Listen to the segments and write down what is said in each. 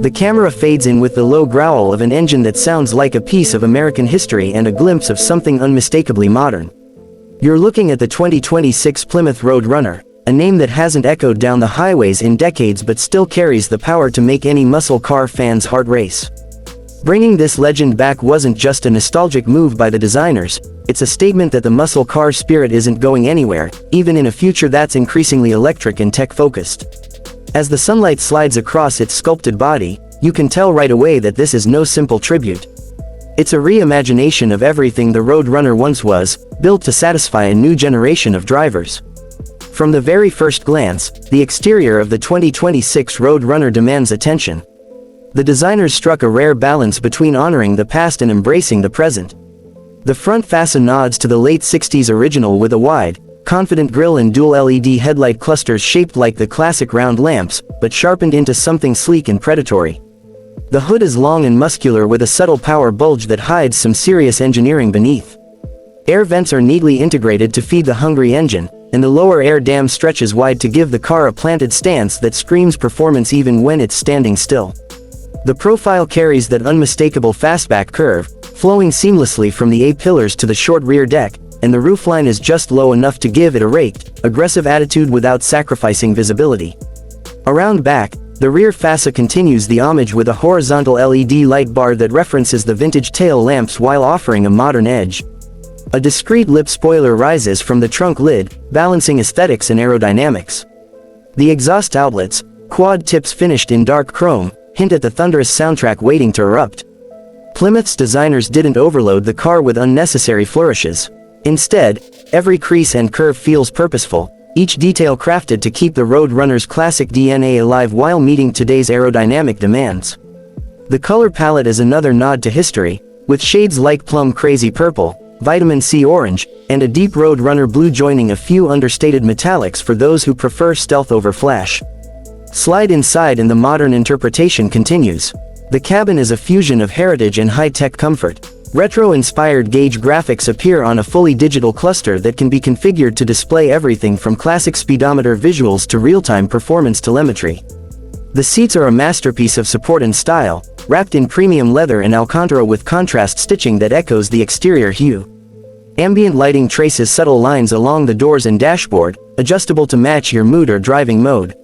The camera fades in with the low growl of an engine that sounds like a piece of American history and a glimpse of something unmistakably modern. You're looking at the 2026 Plymouth Road Runner, a name that hasn't echoed down the highways in decades but still carries the power to make any muscle car fan's heart race. Bringing this legend back wasn't just a nostalgic move by the designers, it's a statement that the muscle car spirit isn't going anywhere, even in a future that's increasingly electric and tech-focused. As the sunlight slides across its sculpted body, you can tell right away that this is no simple tribute. It's a reimagination of everything the Road Runner once was, built to satisfy a new generation of drivers. From the very first glance, the exterior of the 2026 Road Runner demands attention. The designers struck a rare balance between honoring the past and embracing the present. The front fascia nods to the late 60s original with a wide, confident grille and dual LED headlight clusters shaped like the classic round lamps, but sharpened into something sleek and predatory. The hood is long and muscular with a subtle power bulge that hides some serious engineering beneath. Air vents are neatly integrated to feed the hungry engine, and the lower air dam stretches wide to give the car a planted stance that screams performance even when it's standing still. The profile carries that unmistakable fastback curve, flowing seamlessly from the A-pillars to the short rear deck, and the roofline is just low enough to give it a raked, aggressive attitude without sacrificing visibility. Around back, the rear fascia continues the homage with a horizontal LED light bar that references the vintage tail lamps while offering a modern edge. A discreet lip spoiler rises from the trunk lid, balancing aesthetics and aerodynamics. The exhaust outlets, quad tips finished in dark chrome, hint at the thunderous soundtrack waiting to erupt. Plymouth's designers didn't overload the car with unnecessary flourishes. Instead, every crease and curve feels purposeful, each detail crafted to keep the Road Runner's classic DNA alive while meeting today's aerodynamic demands. The color palette is another nod to history, with shades like plum crazy purple, vitamin C orange, and a deep Road Runner blue joining a few understated metallics for those who prefer stealth over flash. Slide inside and the modern interpretation continues. The cabin is a fusion of heritage and high-tech comfort. Retro-inspired gauge graphics appear on a fully digital cluster that can be configured to display everything from classic speedometer visuals to real-time performance telemetry. The seats are a masterpiece of support and style, wrapped in premium leather and alcantara with contrast stitching that echoes the exterior hue. Ambient lighting traces subtle lines along the doors and dashboard, adjustable to match your mood or driving mode.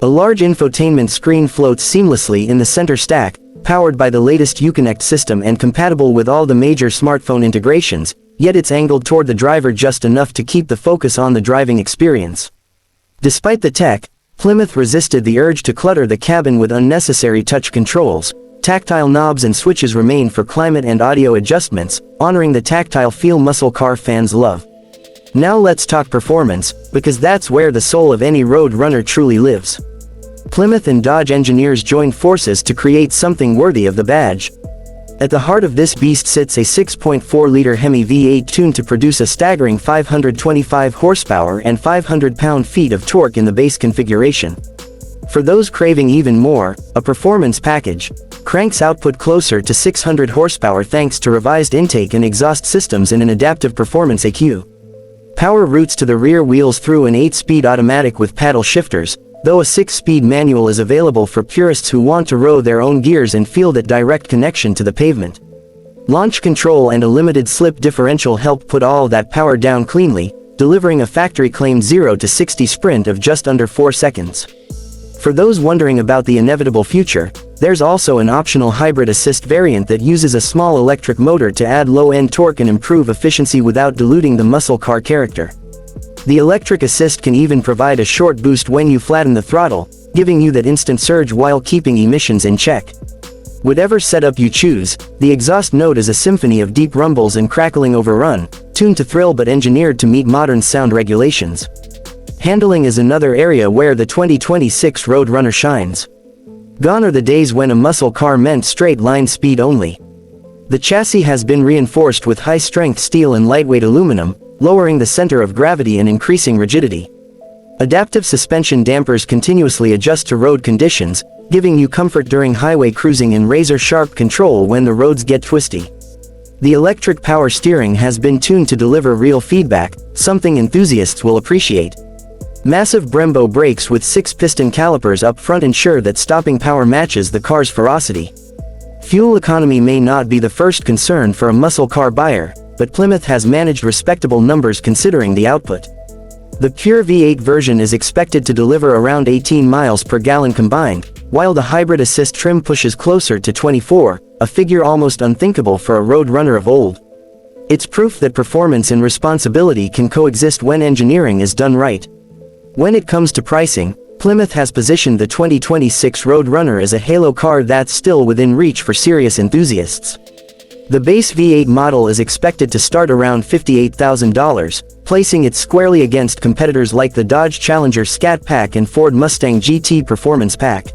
A large infotainment screen floats seamlessly in the center stack, powered by the latest Uconnect system and compatible with all the major smartphone integrations, yet it's angled toward the driver just enough to keep the focus on the driving experience. Despite the tech, Plymouth resisted the urge to clutter the cabin with unnecessary touch controls. Tactile knobs and switches remain for climate and audio adjustments, honoring the tactile feel muscle car fans love. Now let's talk performance, because that's where the soul of any Road Runner truly lives. Plymouth and Dodge engineers joined forces to create something worthy of the badge. At the heart of this beast sits a 6.4-liter HEMI V8 tuned to produce a staggering 525 horsepower and 500 pound-feet of torque in the base configuration. For those craving even more, a performance package cranks output closer to 600 horsepower thanks to revised intake and exhaust systems and an adaptive performance EQ. Power routes to the rear wheels through an 8-speed automatic with paddle shifters, though a 6-speed manual is available for purists who want to row their own gears and feel that direct connection to the pavement. Launch control and a limited slip differential help put all that power down cleanly, delivering a factory-claimed 0 to 60 sprint of just under 4 seconds. For those wondering about the inevitable future, there's also an optional hybrid assist variant that uses a small electric motor to add low-end torque and improve efficiency without diluting the muscle car character. The electric assist can even provide a short boost when you flatten the throttle, giving you that instant surge while keeping emissions in check. Whatever setup you choose, the exhaust note is a symphony of deep rumbles and crackling overrun, tuned to thrill but engineered to meet modern sound regulations. Handling is another area where the 2026 Road Runner shines. Gone are the days when a muscle car meant straight-line speed only. The chassis has been reinforced with high-strength steel and lightweight aluminum, lowering the center of gravity and increasing rigidity. Adaptive suspension dampers continuously adjust to road conditions, giving you comfort during highway cruising and razor-sharp control when the roads get twisty. The electric power steering has been tuned to deliver real feedback, something enthusiasts will appreciate. Massive Brembo brakes with 6-piston calipers up front ensure that stopping power matches the car's ferocity. Fuel economy may not be the first concern for a muscle car buyer, but Plymouth has managed respectable numbers considering the output. The pure V8 version is expected to deliver around 18 miles per gallon combined, while the hybrid assist trim pushes closer to 24, a figure almost unthinkable for a road runner of old. It's proof that performance and responsibility can coexist when engineering is done right. When it comes to pricing, Plymouth has positioned the 2026 Road Runner as a halo car that's still within reach for serious enthusiasts. The base V8 model is expected to start around $58,000, placing it squarely against competitors like the Dodge Challenger Scat Pack and Ford Mustang GT Performance Pack.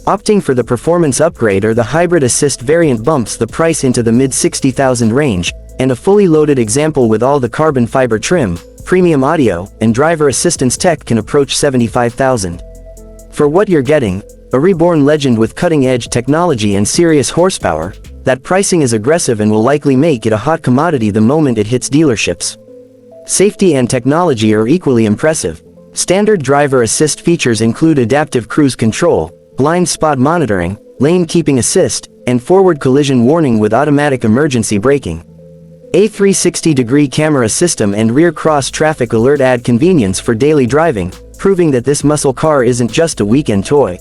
Opting for the performance upgrade or the hybrid assist variant bumps the price into the mid-$60,000 range, and a fully loaded example with all the carbon fiber trim, premium audio, and driver assistance tech can approach $75,000. For what you're getting, a Reborn legend with cutting-edge technology and serious horsepower, that pricing is aggressive and will likely make it a hot commodity the moment it hits dealerships. Safety and technology are equally impressive. Standard driver assist features include adaptive cruise control, blind spot monitoring, lane keeping assist, and forward collision warning with automatic emergency braking. A 360-degree camera system and rear cross-traffic alert add convenience for daily driving, proving that this muscle car isn't just a weekend toy.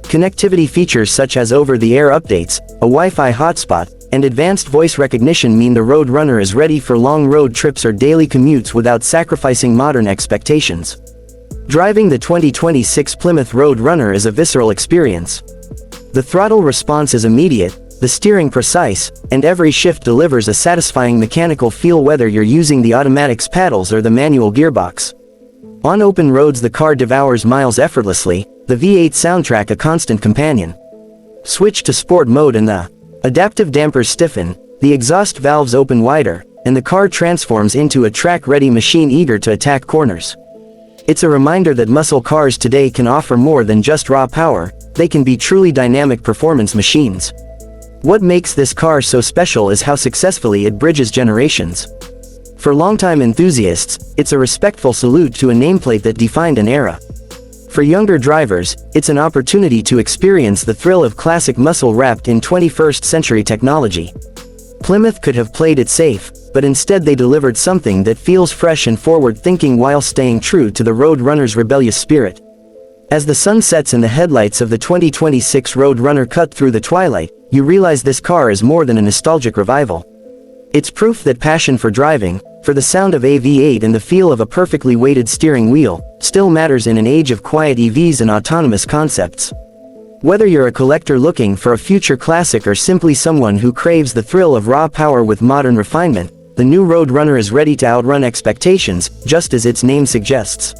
Connectivity features such as over-the-air updates, a Wi-Fi hotspot, and advanced voice recognition mean the Road Runner is ready for long road trips or daily commutes without sacrificing modern expectations. Driving the 2026 Plymouth Road Runner is a visceral experience. The throttle response is immediate, the steering precise, and every shift delivers a satisfying mechanical feel whether you're using the automatic's paddles or the manual gearbox. On open roads the car devours miles effortlessly, the V8 soundtrack a constant companion. Switch to sport mode and the adaptive dampers stiffen, the exhaust valves open wider, and the car transforms into a track-ready machine eager to attack corners. It's a reminder that muscle cars today can offer more than just raw power, they can be truly dynamic performance machines. What makes this car so special is how successfully it bridges generations. For longtime enthusiasts, it's a respectful salute to a nameplate that defined an era. For younger drivers, it's an opportunity to experience the thrill of classic muscle wrapped in 21st century technology. Plymouth could have played it safe, but instead they delivered something that feels fresh and forward-thinking while staying true to the Road Runner's rebellious spirit. As the sun sets and the headlights of the 2026 Road Runner cut through the twilight, you realize this car is more than a nostalgic revival. It's proof that passion for driving, for the sound of a V8 and the feel of a perfectly weighted steering wheel, still matters in an age of quiet EVs and autonomous concepts. Whether you're a collector looking for a future classic or simply someone who craves the thrill of raw power with modern refinement, the new Road Runner is ready to outrun expectations, just as its name suggests.